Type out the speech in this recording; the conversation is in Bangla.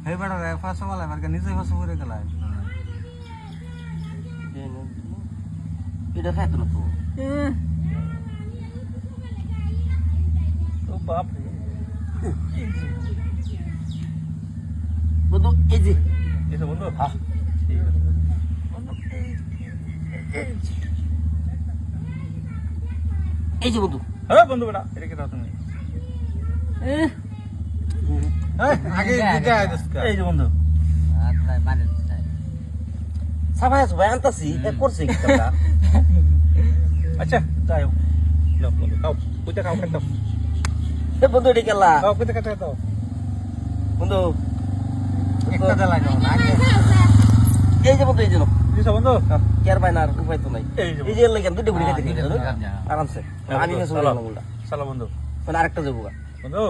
এই বেটা রে ফাঁসো বলে আমার নিজে ফাঁসো করে গেলাম এটা খাইতো না তো তো বাপ বন্ধু এই যে এটা বন্ধু হ্যাঁ এই যে বন্ধু হ্যাঁ বন্ধু বেটা এটা কি দাও তুমি আগে দিতে আইদস্কা এই যে বন্ধু সাফাই আছে ভাই আনতাছি করছে কি তোমরা আচ্ছা যাই হোক নাও বন্ধু খাও কইতে খাও খাও বন্ধু এটা কেলা খাও কইতে খাও দাও বন্ধু একটা দে লাগাও না আগে এই যে বন্ধু এই যে দিছো বন্ধু কেয়ার পাই না আর উপায় তো নাই এই যে এই যে লেগে দুটো বুড়ি খাইতে আরামসে আমি চলো। চলে গেলাম উল্টা চলো বন্ধু মানে আরেকটা যাবো বন্ধু